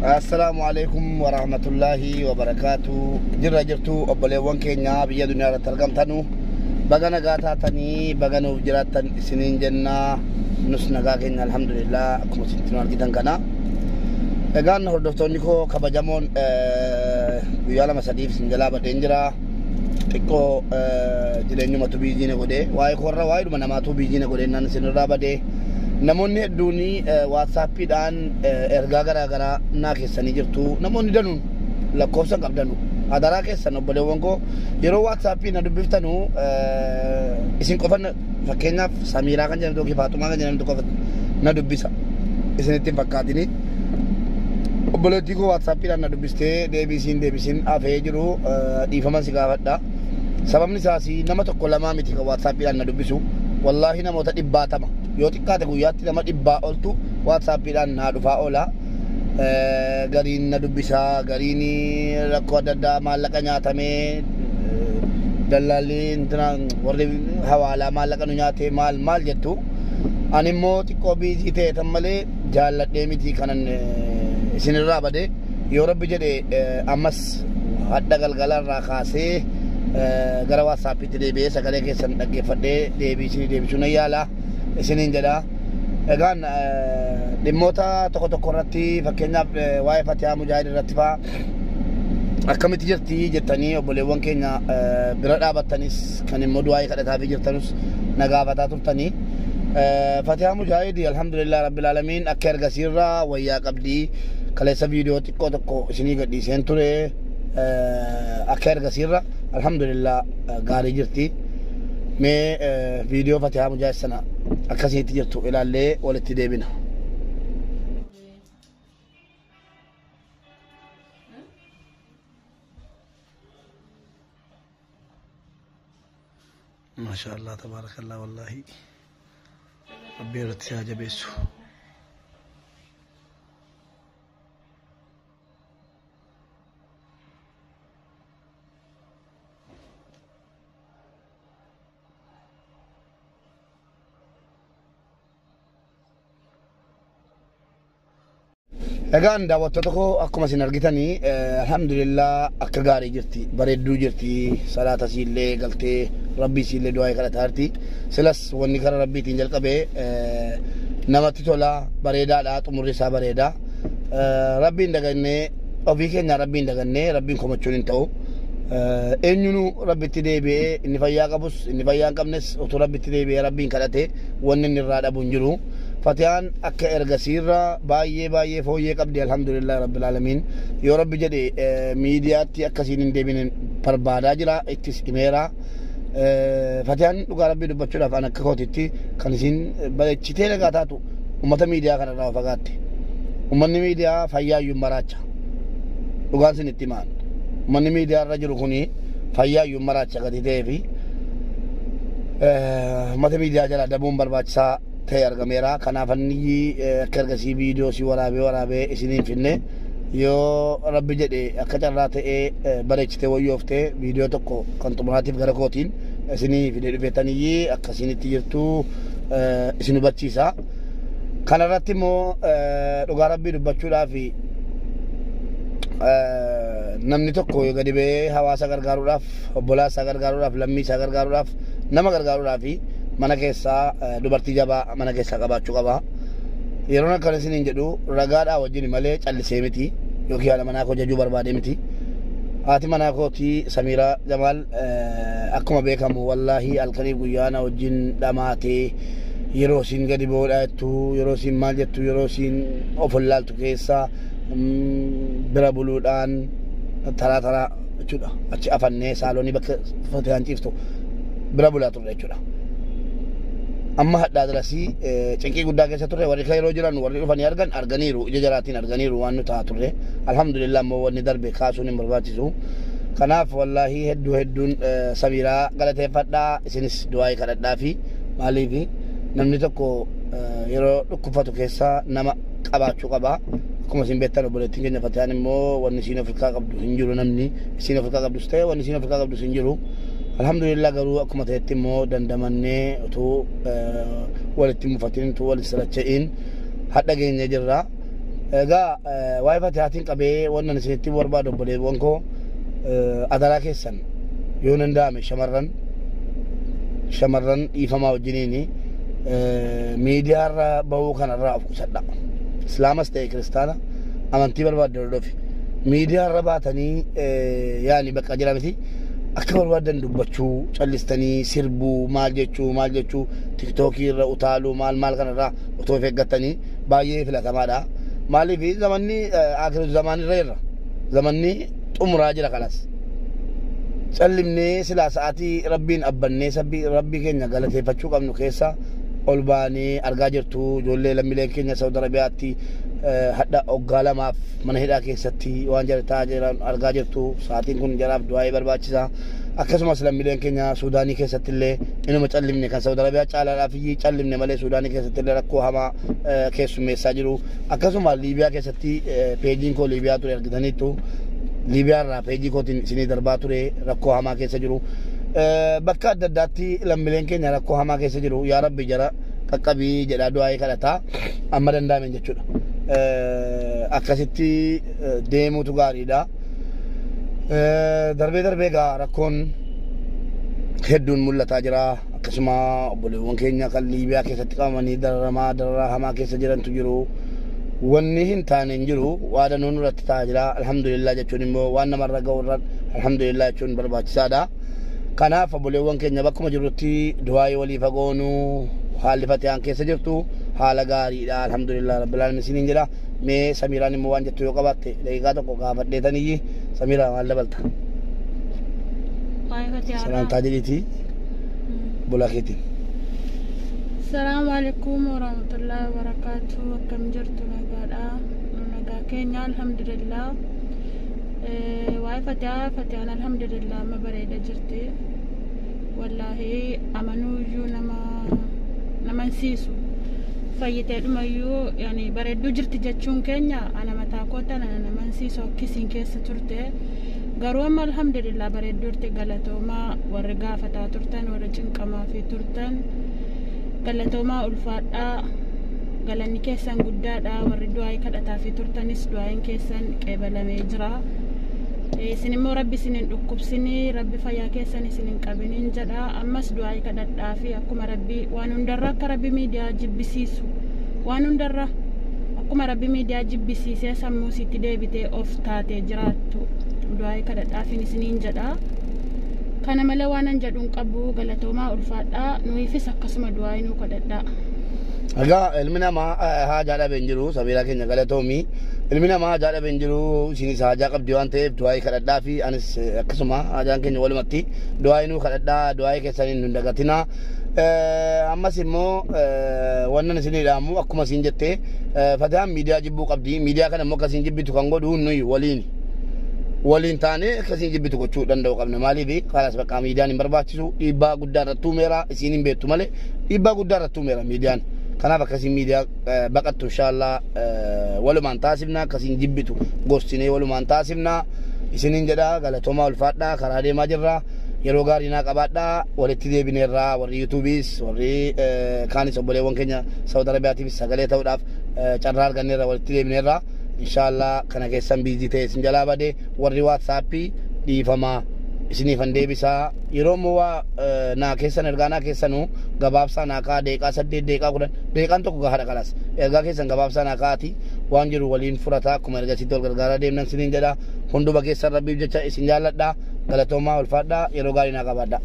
السلام عليكم ورحمة الله وبركاته. جرتو أبليوان كينيا بيا دنيا رتلقم تنو بغانا غاتا تني بغانا وجرات سنين جنة نس نغا كينيا الحمد لله أكم سنتين والكتان كنا egaan hordoftoonni koo kabajamoon guyyaa lama sadiif sinjalaa badeen jira xiqqoo jireenyumatu biijiine godhee waa'ee koorra waa'ee dhuma namaatu biijiine godhee nan sinirraa badee namoonni hedduuni waatsaappiidhaan ergaa garaagaraa naa keessanii jirtu namoonni danuun lakkoofsa qabdanu adaraa keessan obboleewwan koo yeroo waatsaappii na dubbiftanu isin qofan fakkeenyaaf Samiiraa kan jedhamtu yookiin Faatumaa kan jedhamtu qofa na dubbisa isinitti fakkaatini obboleettii koo waatsaappiidhaan na dubbistee deebisiin afee jiru dhiifaman si gaafadha sababni isaas nama tokko lamaa miti kan waatsaappiidhaan na dubbisu wallaahi namoota 100 yoo xiqqaate guyyaatti nama 100 oltu waatsaappiidhaan naa dhufaa oola gariin na dubbisaa gariin rakkoo adda addaa maallaqa nyaatamee dallaalii warri hawaalaa maallaqa nu nyaatee maal jettu ani immoo xiqqoo biizii ta'e tan malee jaalladhee miti kanan isinirraa bade yoo rabbi jedhe ammas hadda galgalarraa kaasee gara waatsaappiitti deebi'ee sagalee keessan dhaggeeffadhee deebisuu nan yaala isiniin jedha egaan dhimmoota tokko irratti fakkeenyaaf waa'ee Fatihaa Mujaahid irratti faa akkamitti jirti jettanii obboleewwan keenya bira dhaabattanis kan immoo du'aa kadhataafii jirtanus na gaafataa turtanii Fatihaa Mujaahid alhamdulillah rabbil aalamiin akka ergasiirraa wayyaa qabdii kaleessa viidiyoo xiqqoo tokko isinii gadhiiseen ture akka ergasiirra alhamdulillah gaarii jirti mee viidiyoo Fatihaa Mujaahid sana akkasitti jirtu ilaallee walitti deebina. ما شاء الله تبارك الله والله ربي يرتسها جبيسو egaan daawwattoota koo akkuma isin argitanii alhamdulillah akka gaarii jirti bareedduu jirti salaata siillee galtee rabbii siillee du'aa kadhataa jirti silas wanni karaa rabbiitiin jalqabee namatti tola bareedaadha xumurri isaa bareeda rabbiin dagannee ofii keenya rabbiin dagannee rabbiin komachuun hin ta'u eenyunu rabbitti deebi'ee inni fayyaa qabus inni fayyaa hin qabnes utuu rabbitti deebi'ee rabbiin kadhate wanni inni irraa dhabu hin jiru Fatihaan akka ergasiirra baay'ee fooyyee qabdi alhamdulillah rabbil aalamiin yoo rabbi jedhe miidiyaatti akkasiin hin deebine barbaadaa jira ittis himeera Fatihaan dhugaa rabbii dubbachuudhaaf an akka kootitti kan isin bareechitee nagaa taatu ummata miidiyaa kanarraa fagaatte ummanni miidiyaa fayyaayyuu maraacha dhugaan sin itti maan ummanni miidiyaa irra jiru kuni fayyaayyuu maraacha gadi ta'ee fi ummata miidiyaa jala dabuun barbaachisaa ta'e argameera kanaaf anni akka ergasii viidiyoo si waraabee isiniin finne yoo rabbi jedhe akka carraa ta'ee bareechitee wayyooftee viidiyoo tokko kan xumuraatiif gara kootiin isinii fidee dhufeetanii akkasinitti jirtu isin hubachiisa kanarratti immoo dhugaa rabbii dubbachuudhaaf namni tokko gadi ba'ee hawaasa gargaaruudhaaf obbolaa isaa gargaaruudhaaf lammii isaa gargaaruudhaaf nama gargaaruudhaaf mana keessaa dubartii jabaa mana keessaa qabaachuu qaba yeroo akkana isiniin jedhu ragaadhaa wajjin malee callisee miti yookiin haala manaa koo jajuu barbaade miti haati manaa kootii Samiiraa Jamaal akkuma beekamu wallaahi halkanii guyyaana wajjin dhamaatee yeroo isiin gadi boodhaa jettu yeroo isiin maal jettu yeroo isiin of wallaaltu keessa bira buluudhaan taraa jechuudha achi afannee saaloonii bakka Fatihaan ciiftu bira bulaa turre jechuudha amma haddaa dirasii cinqii guddaa keessa turre warri yeroo jiran warri dhufanii arganiiru ija jaraatiin arganiiru waan nu ta'a turre alhamdulillah ammoo wanni darbe kaasuun hin barbaachisu kanaaf wallaahi hedduun Samiiraa galateeffadhaa isinis du'aa kadhadhaa fi maaliif namni tokko yeroo dhukkubfatu keessa nama qabaachuu qaba akkuma isin beektan obboleettiin keenya Fatihaan immoo wanni isiin Afrikaa qabdu hin jiru namni isiin Afrikaa qabdus ta'e wanni isiin Afrikaa qabdus hin jiru alhamdulillah garuu akkuma ta'etti immoo dandamannee utuu walitti mufatiin utuu walitti salacha'in hadha geenye jirra egaa waa'ee fatihaatiin qabee wannan isinitti barbaadu obboleewwan koo adaraa keessan yoo danda'ame shamarran dhiifamaa wajjiniini miidiyaarra bahuu kanarraa of qusadha. Islaamas ta'e kiristaana amantii barbaaddan hordoofi miidiyaarra baatanii yaani bakka jira miti akka barbaadan dubbachuu callistanii sirbuu maal jechuu tiktookii irra utaaluu maal kanarraa otoo of eeggatanii baay'ee filatamaadha. Maaliif zamanni akhiru zamaanirra zamanni xumuraa jira kanas callimnee silaa sa'aatii rabbiin abbannee rabbii keenya galateeffachuu qabnu keessa ol baanee argaa jirtu ijoollee lammiileen keenya Saudi Arabiyaatti hadha waggaa lamaaf mana hidhaa keessatti waan jirataa jiran argaa jirtu. Sa'aatiin kun jaraaf du'aa barbaachisa. Akkasumas lammiileen keenya Suudaanii keessatti illee inuma callimne kan Saudi Arabiyaa caalaadhaaf callimne malee Suudaanii keessatti illee rakkoo hamaa keessummeessaa jiru. Akkasumas Liibiyaa keessatti peejiin koo Liibiyaa ture argitaniittu Liibiyaarraa peejii kootiin isinii darbaa ture rakkoo hamaa keessa jiru. Bakka adda addaatti lammiileen keenya rakkoo hamaa keessa jiru. Yaa Rabbi jara qaqqabii jedhaa du'aa kadhataa amma danda'amen jechuudha. Akkasitti deemuutu gaariidha. Darbee gaa rakkoon hedduun mul'ataa jira. Akkasuma obboleewwan keenya kan Liibiyaa keessatti qabamanii dararaa hamaa keessa jirantu jiru. Wanni hin taane hin jiru. Waada nuun irratti ta'aa jira. Alhamdulillah jechuun immoo waan namarra ga'u irratti alhamdulillah jechuun barbaachisaadha. Kanaaf obboleewwan keenya bakkuma jirrutti du'aa walii fagoonu haalli fatihaan keessa jirtu haala gaariidha. Alhamdulillah rabbil alamin isiniin jedha. Mee Samiiraan immoo waan jettu yoo qabaatte daqiiqaa tokko gaafadheetanii Samiiraa maal dabalta? Salaamtaa jedhiitii bulaa keetiin. Assalamu alaikum warahmatullahi wabarakatuh. Akkam jirtu nagaadha. Nagaa keenya alhamdulillah. Waa'ee fatihaan alhamdulillah amma bareeda jirti. Wallaahi amanuuyyuu nama siisu. Fayyitee dhumayyuu yaani bareedduu jirti jechuun keenya ana mataa kootan ana nama siisu akkisiin keessa turte. Garuu amma alhamdulillah bareedduu jirti galatoomaa warri gaafataa turtan warri cinqamaa fi turtan. Galatoomaa ulfaadhaa galanni keessan guddaadha. Warri du'aa kadhataa fi turtanis du'aan keessan qeebalamee jira. Isin immoo rabbi isinin dhukkubsinii rabbi fayyaa keessan isinin qabiniin jedha. Ammas du'aa kadhadhaa fi akkuma rabbi waan hundarra akka rabbi miidiyaa jibbisiisu waan hundarra akkuma rabbi miidiyaa jibbisiisee sammuu sitti deebitee of taatee jiraattu du'aa kadhadhaa fi isiniin jedha. Kana malee waan an jedhuun qabu galatoomaa ulfaadhaa nuufis akkasuma du'aa inuu kadhadhaa. Egaa ilmi namaa haajaa dhabee hin jiru. Samiiraa keenya galatoomii ilmi namaa haajaa dhabee hin jiru. Isinis haajaa qabdi waan ta'eef du'aa kadhadhaa fi anis akkasuma haajaan keenya walumatti du'aa inuu kadhadhaa du'aa keessaniin hin dagatinaa. Ammas immoo wannan isinii dhaamu akkuma isin jettee fatihaan miidiyaa jibbuu qabdi. Miidiyaa kana immoo akkasiin jibbitu kan godhu nuyi waliin taane akkasiin jibbitu gochuu danda'u qabna. Maaliif kanas bakka miidiyaan hin barbaachisu dhiibbaa guddaa irratti uumeera isiin hin beektu malee dhiibbaa guddaa irratti uumeera miidiyaan. Kanaaf akkasiin miidiyaa baqattu inshaallah walumaan taasifna akkasiin jibbitu gorsinee walumaan taasifna isiniin jedha. Galatoomaa ulfaadhaa karaa deemaa jirra. Yeroo gaarii naa qabaadhaa walitti deebineerraa warri yuutuubiis warri kaanis obboleewwan keenya Saudi Arabiyaatiifis sagalee ta'uudhaaf carraa arganneerra walitti deebineerraa. Inshallah kana keessan biizii ta'e isin jalaa bade warri waatsaappii dhiifamaa isiniifan deebisaa. Yeroo immoo naa keessan ergaa naa keessanuu gabaabsaa naa kaa deeqaa 8 deeqaa 10 deeqaan tokko gahaadha kalas ergaa keessan gabaabsaa naa kaati waan jiru waliin furataa akkuma ergasitti wal gargaaraa deemnan isiniin jedha. Hunduma keessan rabbiif jecha isin jaalladhaa. Galatoomaa ulfaadhaa yeroo gaarii naa qabaadhaa.